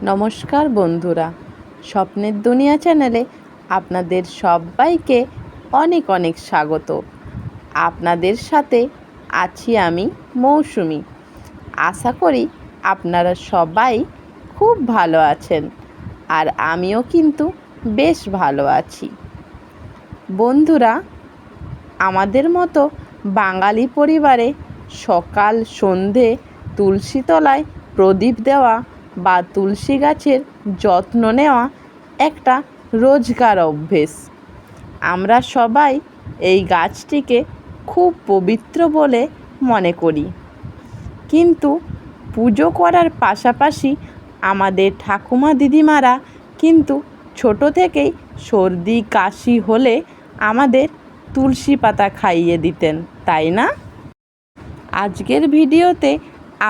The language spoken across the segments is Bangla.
নমস্কার বন্ধুরা, স্বপ্নের দুনিয়া চ্যানেলে আপনাদের সবাইকে অনেক অনেক স্বাগত। আপনাদের সাথে আছি আমি মৌসুমি। আশা করি আপনারা সবাই খুব ভালো আছেন, আর আমিও কিন্তু বেশ ভালো আছি। বন্ধুরা, আমাদের মতো বাঙালি পরিবারে সকাল সন্ধে তুলসী তলায় প্রদীপ দেওয়া বা তুলসী গাছের যত্ন নেওয়া একটা রোজকার অভ্যেস। আমরা সবাই এই গাছটিকে খুব পবিত্র বলে মনে করি, কিন্তু পুজো করার পাশাপাশি আমাদের ঠাকুমা দিদিমারা কিন্তু ছোট থেকেই সর্দি কাশি হলে আমাদের তুলসী পাতা খাইয়ে দিতেন, তাই না? আজকের ভিডিওতে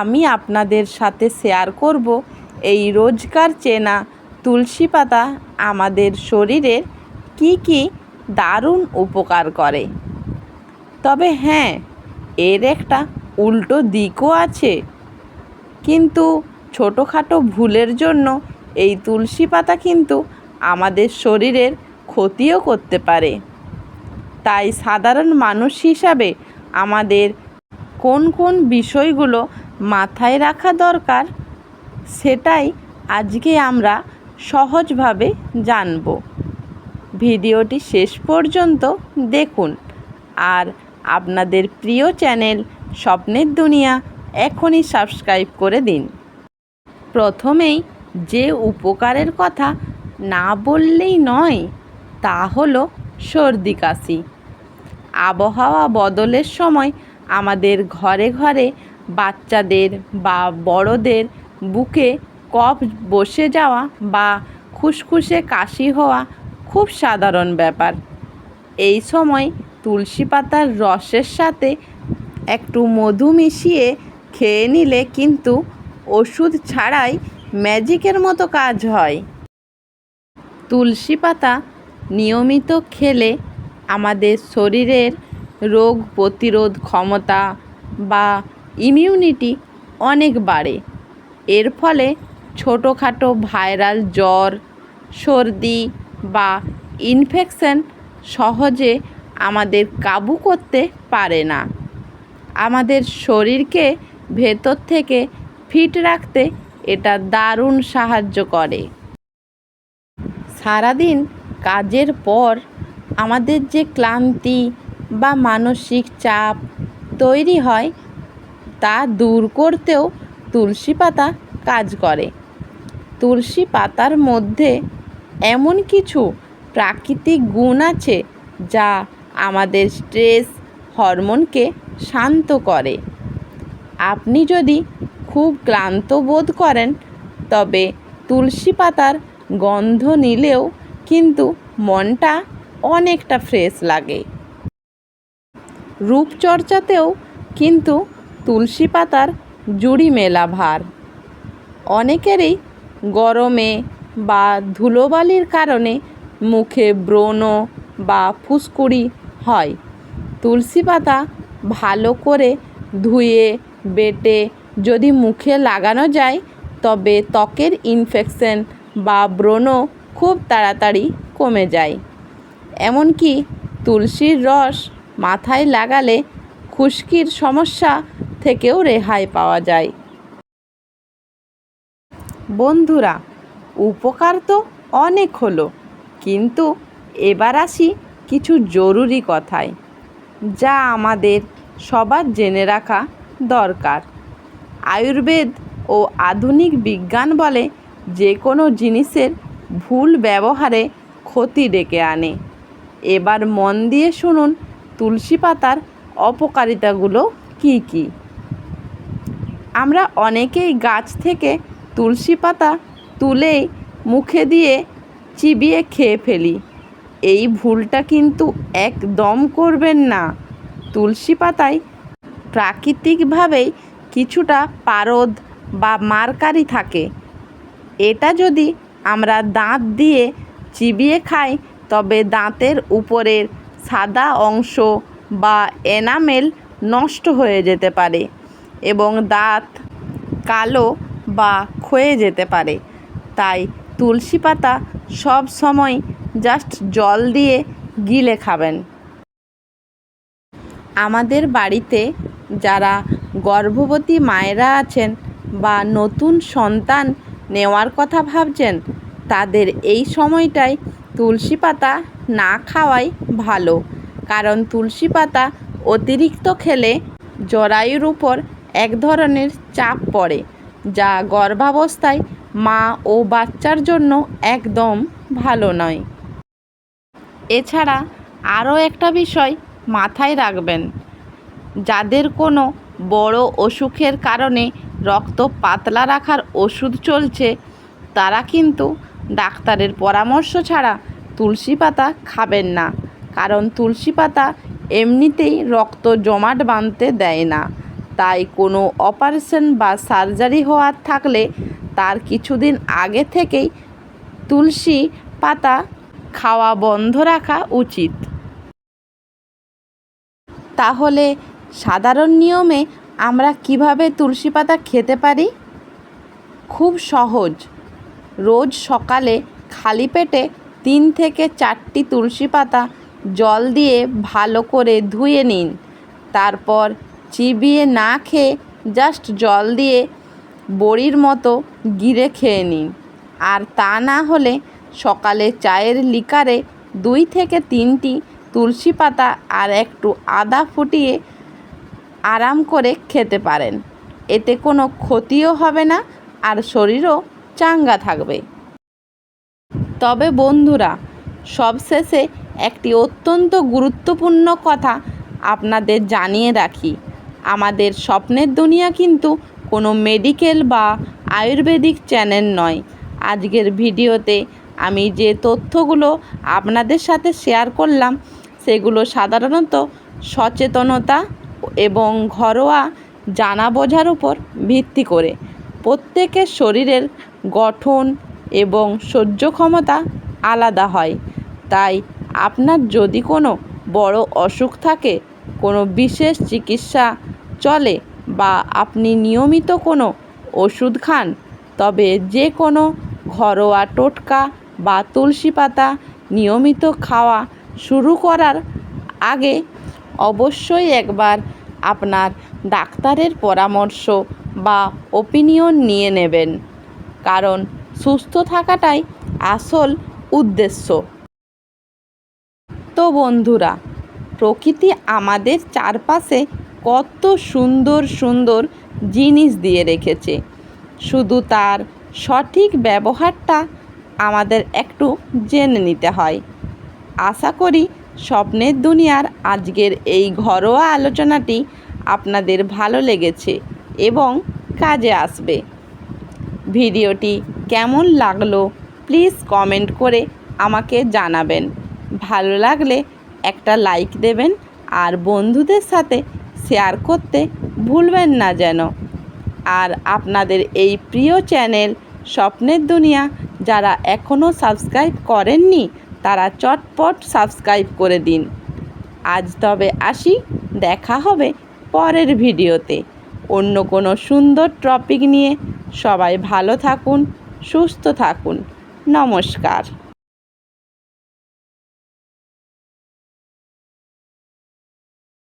আমি আপনাদের সাথে শেয়ার করব এই রোজকার চেনা তুলসী পাতা আমাদের শরীরের কি কি দারুণ উপকার করে। তবে হ্যাঁ, এর একটা উল্টো দিকও আছে, কিন্তু ছোটোখাটো ভুলের জন্য এই তুলসী পাতা কিন্তু আমাদের শরীরের ক্ষতিও করতে পারে। তাই সাধারণ মানুষ হিসাবে আমাদের কোন কোন বিষয়গুলো মাথায় রাখা দরকার, সেটাই আজকে আমরা সহজভাবে জানব। ভিডিওটি শেষ পর্যন্ত দেখুন, আর আপনাদের প্রিয় চ্যানেল স্বপ্নের দুনিয়া এখনই সাবস্ক্রাইব করে দিন। প্রথমেই যে উপকারের কথা না বললেই নয় তা হলো সর্দি কাশি। আবহাওয়া বদলের সময় আমাদের ঘরে ঘরে বাচ্চাদের বা বড়দের বুকে কফ বসে যাওয়া বা খুসখুসে কাশি হওয়া খুব সাধারণ ব্যাপার। এই সময় তুলসী পাতার রসের সাথে একটু মধু মিশিয়ে খেয়ে নিলে কিন্তু ওষুধ ছাড়াই ম্যাজিকের মতো কাজ হয়। তুলসী পাতা নিয়মিত খেলে আমাদের শরীরের রোগ প্রতিরোধ ক্ষমতা বা ইমিউনিটি অনেক বাড়ে। এর ফলে ছোটোখাটো ভাইরাল জ্বর, সর্দি বা ইনফেকশন সহজে আমাদের কাবু করতে পারে না। আমাদের শরীরকে ভেতর থেকে ফিট রাখতে এটা দারুণ সাহায্য করে। সারাদিন কাজের পর আমাদের যে ক্লান্তি বা মানসিক চাপ তৈরি হয় তা দূর করতেও তুলসী পাতা কাজ করে। তুলসী পাতার মধ্যে এমন কিছু প্রাকৃতিক গুণ আছে যা আমাদের স্ট্রেস হরমোনকে শান্ত করে। আপনি যদি খুব ক্লান্ত বোধ করেন, তবে তুলসী পাতার গন্ধ নিলেও কিন্তু মনটা অনেকটা ফ্রেশ লাগে। রূপচর্চাতেও কিন্তু তুলসী পাতার জুড়ি মেলা ভার। অনেকেরই গরমে বা ধুলোবালির কারণে মুখে ব্রণ বা ফুসকুড়ি হয়। তুলসী পাতা ভালো করে ধুয়ে বেটে যদি মুখে লাগানো যায়, তবে ত্বকের ইনফেকশন বা ব্রণ খুব তাড়াতাড়ি কমে যায়। এমনকি তুলসীর রস মাথায় লাগালে খুশকির সমস্যা থেকেও রেহাই পাওয়া যায়। বন্ধুরা, উপকার তো অনেক হলো, কিন্তু এবার আসি কিছু জরুরি কথায়, যা আমাদের সবার জেনে রাখা দরকার। আয়ুর্বেদ ও আধুনিক বিজ্ঞান বলে যে কোনো জিনিসের ভুল ব্যবহারে ক্ষতি ডেকে আনে। এবার মন দিয়ে শুনুন তুলসী পাতার অপকারিতাগুলো কি কি। আমরা অনেকেই গাছ থেকে তুলসী পাতা তুলেই মুখে দিয়ে চিবিয়ে খেয়ে ফেলি। এই ভুলটা কিন্তু একদম করবেন না। তুলসী পাতায় প্রাকৃতিকভাবেই কিছুটা পারদ বা মার্কারি থাকে। এটা যদি আমরা দাঁত দিয়ে চিবিয়ে খাই, তবে দাঁতের উপরের সাদা অংশ বা এনামেল নষ্ট হয়ে যেতে পারে এবং দাঁত কালো বা ক্ষয়ে যেতে পারে। তাই তুলসী পাতা সব সময় জাস্ট জল দিয়ে গিলে খাবেন। আমাদের বাড়িতে যারা গর্ভবতী মায়েরা আছেন বা নতুন সন্তান নেওয়ার কথা ভাবছেন, তাদের এই সময়টায় তুলসী পাতা না খাওয়াই ভালো। কারণ তুলসী পাতা অতিরিক্ত খেলে জরায়ুর উপর এক ধরনের চাপ পড়ে, যা গর্ভাবস্থায় মা ও বাচ্চার জন্য একদম ভালো নয়। এছাড়া আরও একটা বিষয় মাথায় রাখবেন, যাদের কোনো বড় অসুখের কারণে রক্ত পাতলা রাখার ওষুধ চলছে, তারা কিন্তু ডাক্তারের পরামর্শ ছাড়া তুলসী পাতা খাবেন না। কারণ তুলসী পাতা এমনিতেই রক্ত জমাট বাঁধতে দেয় না। তাই কোনো অপারেশন বা সার্জারি হওয়ার থাকলে তার কিছুদিন আগে থেকেই তুলসী পাতা খাওয়া বন্ধ রাখা উচিত। তাহলে সাধারণ নিয়মে আমরা কিভাবে তুলসী পাতা খেতে পারি? খুব সহজ। রোজ সকালে খালি পেটে 3 থেকে 4টি তুলসী পাতা জল দিয়ে ভালো করে ধুয়ে নিন। তারপর চিবিয়ে না খেয়ে জাস্ট জল দিয়ে বড়ির মতো গিলে খেয়ে নিন। আর তা না হলে সকালে চায়ের লিকারে 2 থেকে 3টি তুলসী পাতা আর একটু আদা ফুটিয়ে আরাম করে খেতে পারেন। এতে কোনো ক্ষতিও হবে না আর শরীরও চাঙ্গা থাকবে। তবে বন্ধুরা, সবশেষে একটি অত্যন্ত গুরুত্বপূর্ণ কথা আপনাদের জানিয়ে রাখি, আমাদের স্বপ্নের দুনিয়া কিন্তু কোনো মেডিকেল বা আয়ুর্বেদিক চ্যানেল নয়। আজকের ভিডিওতে আমি যে তথ্যগুলো আপনাদের সাথে শেয়ার করলাম, সেগুলো সাধারণত সচেতনতা এবং ঘরোয়া জানা বোঝার উপর ভিত্তি করে। প্রত্যেকের শরীরের গঠন এবং সহ্য ক্ষমতা আলাদা হয়। তাই আপনার যদি কোনো বড় অসুখ থাকে, কোনো বিশেষ চিকিৎসা চলে বা আপনি নিয়মিত কোনো ওষুধ খান, তবে যে কোনো ঘরোয়া টোটকা বা তুলসী পাতা নিয়মিত খাওয়া শুরু করার আগে অবশ্যই একবার আপনার ডাক্তারের পরামর্শ বা ওপিনিয়ন নিয়ে নেবেন। কারণ সুস্থ থাকাটাই আসল উদ্দেশ্য। তো বন্ধুরা, প্রকৃতি আমাদের চারপাশে কত সুন্দর সুন্দর জিনিস দিয়ে রেখেছে, শুধু তার সঠিক ব্যবহারটা আমাদের একটু জেনে নিতে হয়। আশা করি স্বপ্নের দুনিয়ার আজকের এই ঘরোয়া আলোচনাটি আপনাদের ভালো লেগেছে এবং কাজে আসবে। ভিডিওটি কেমন লাগলো প্লিজ কমেন্ট করে আমাকে জানাবেন। ভালো লাগলে একটা লাইক দেবেন আর বন্ধুদের সাথে শেয়ার করতে ভুলবেন না যেন। আর আপনাদের এই প্রিয় চ্যানেল স্বপ্নের দুনিয়া যারা এখনও সাবস্ক্রাইব করেননি, তারা চটপট সাবস্ক্রাইব করে দিন। আজ তবে আসি, দেখা হবে পরের ভিডিওতে অন্য কোনো সুন্দর টপিক নিয়ে। সবাই ভালো থাকুন, সুস্থ থাকুন। নমস্কার।